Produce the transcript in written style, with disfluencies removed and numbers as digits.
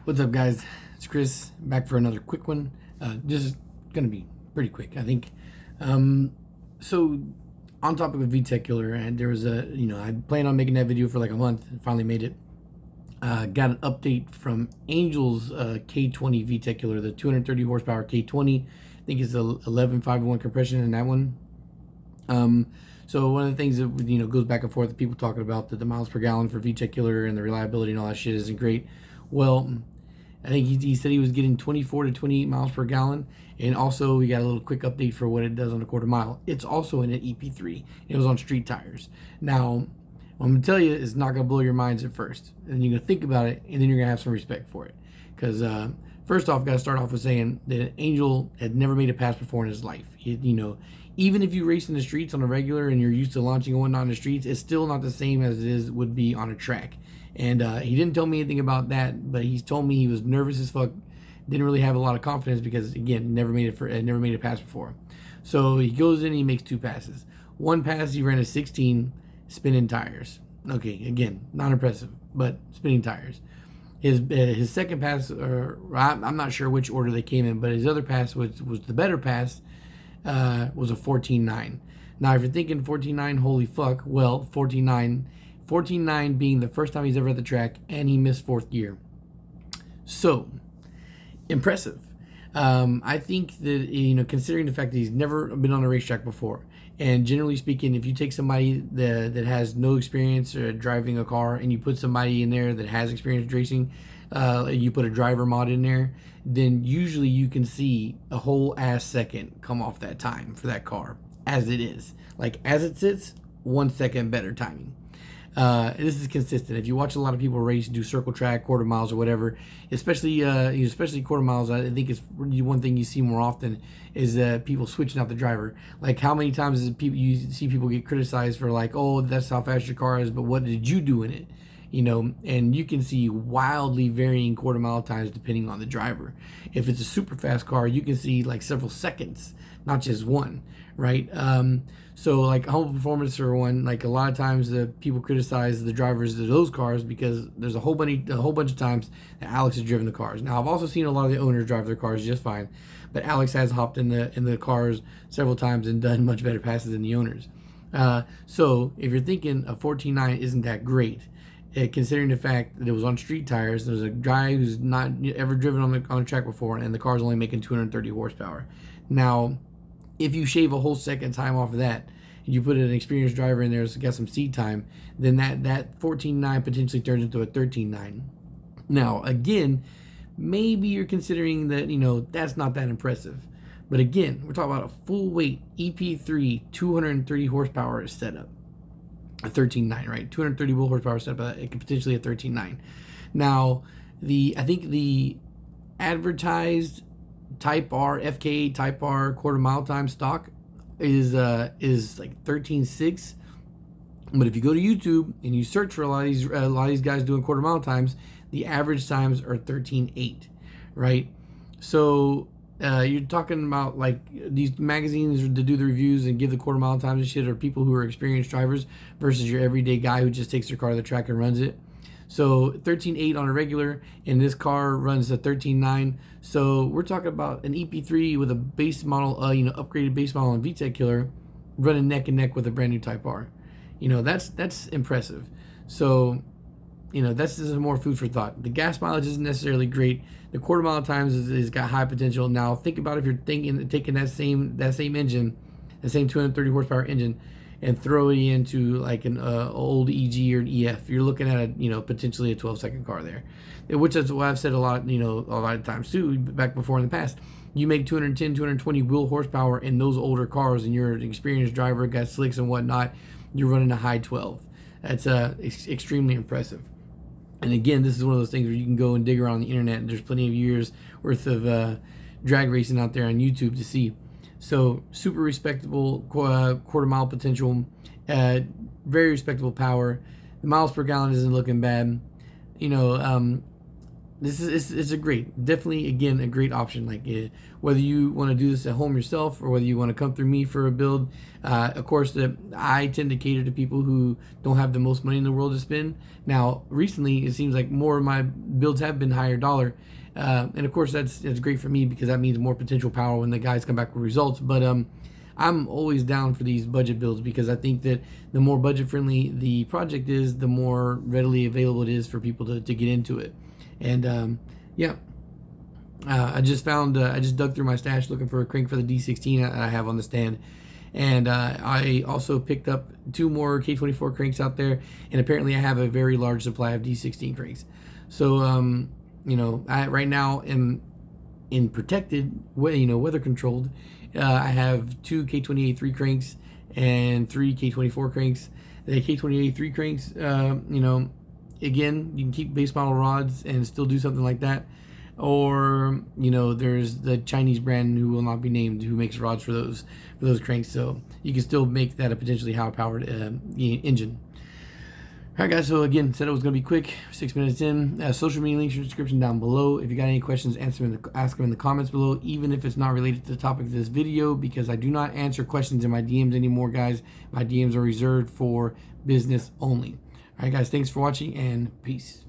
What's up, guys? It's Chris back for another quick one. This is gonna be pretty quick, I think. So, on topic of Vtec Killer, and there was I planned on making that video for like a month, and finally made it. Got an update from Angel's K20 Vtec Killer, the 230 horsepower K20. I think it's the 11.5:1 compression in that one. So one of the things that goes back and forth, that people talking about the miles per gallon for Vtec Killer and the reliability and all that shit isn't great. Well, I think he said he was getting 24 to 28 miles per gallon, and also we got a little quick update for what it does on a quarter mile. It's also in an EP3. It was on street tires. Now, what I'm gonna tell you is not gonna blow your minds at first, and you're gonna think about it, and then you're gonna have some respect for it. Because first off, got to start off with saying that Angel had never made a pass before in his life. Even if you race in the streets on a regular and you're used to launching and whatnot in the streets, it's still not the same as would be on a track. And he didn't tell me anything about that, but he's told me he was nervous as fuck, didn't really have a lot of confidence because, again, never made a pass before. So he goes in and he makes two passes. One pass he ran a 16 spinning tires. Okay, again, not impressive, but spinning tires. His second pass, or I'm not sure which order they came in, but his other pass was the better pass, was a 14.9. Now, if you're thinking 14.9, holy fuck, well, 14.9 being the first time he's ever at the track, and he missed fourth gear. So, impressive. I think that, considering the fact that he's never been on a racetrack before, and generally speaking, if you take somebody that has no experience driving a car and you put somebody in there that has experience racing, you put a driver mod in there, then usually you can see a whole ass second come off that time for that car as it is. Like, as it sits, 1 second better timing. This is consistent. If you watch a lot of people race, do circle track, quarter miles, or whatever, especially quarter miles, I think it's one thing you see more often is people switching out the driver. Like, how many times you see people get criticized for, like, oh, that's how fast your car is, but what did you do in it? And you can see wildly varying quarter mile times depending on the driver. If it's a super fast car, you can see like several seconds, not just one, right? So like Humble Performance or one, like a lot of times the people criticize the drivers of those cars because there's a whole bunch of times that Alex has driven the cars. Now, I've also seen a lot of the owners drive their cars just fine, but Alex has hopped in the cars several times and done much better passes than the owners. So if you're thinking a 14.9 isn't that great, considering the fact that it was on street tires, there's a guy who's not ever driven on the track before, and the car's only making 230 horsepower. Now, if you shave a whole second time off of that, and you put an experienced driver in there that's got some seat time, then that 14.9 potentially turns into a 13.9. Now, again, maybe you're considering that, that's not that impressive. But again, we're talking about a full weight EP3 230 horsepower setup. A 13.9, right? 230 horsepower setup, it could potentially a 13.9. Now, I think the advertised Type R, FK Type R quarter mile time stock is like 13.6. But if you go to YouTube and you search for a lot of these guys doing quarter mile times, the average times are 13.8, right? So you're talking about like these magazines to do the reviews and give the quarter mile times and shit are people who are experienced drivers versus your everyday guy who just takes their car to the track and runs it. So 13.8 on a regular, and this car runs a 13.9. So we're talking about an EP3 with a base model, upgraded base model on Vtec Killer, running neck and neck with a brand new Type R. That's impressive. So, that's just more food for thought. The gas mileage isn't necessarily great. The quarter mile times is got high potential. Now think about if you're taking that same engine, the same 230 horsepower engine, and throw it into like an old EG or an EF. You're looking at potentially a 12-second car there, which is what I've said a lot of times too. Back before in the past, you make 210, 220 wheel horsepower in those older cars, and you're an experienced driver, got slicks and whatnot. You're running a high 12. That's extremely impressive. And again, this is one of those things where you can go and dig around the internet, and there's plenty of years worth of drag racing out there on YouTube to see. So super respectable quarter mile potential, very respectable power. The miles per gallon isn't looking bad. this is it's a great, definitely again a great option. Like whether you want to do this at home yourself or whether you want to come through me for a build. Of course, I tend to cater to people who don't have the most money in the world to spend. Now, recently it seems like more of my builds have been higher dollar, and of course that's great for me because that means more potential power when the guys come back with results. But I'm always down for these budget builds because I think that the more budget friendly the project is, the more readily available it is for people to get into it. And yeah, I just dug through my stash looking for a crank for the D16 I have on the stand. And I also picked up 2 more K24 cranks out there, and apparently I have a very large supply of D16 cranks. So I right now am in protected, weather controlled. I have 2 K20A3 cranks and 3 K24 cranks. The K20A3 cranks, again, you can keep base model rods and still do something like that. Or there's the Chinese brand who will not be named who makes rods for those cranks, so you can still make that a potentially high powered engine. All right, guys, so again, said it was going to be quick, 6 minutes in. Social media links in the description down below. If you got any questions, ask them in the comments below, even if it's not related to the topic of this video, because I do not answer questions in my DMs anymore, guys. My DMs are reserved for business only. All right, guys, thanks for watching, and peace.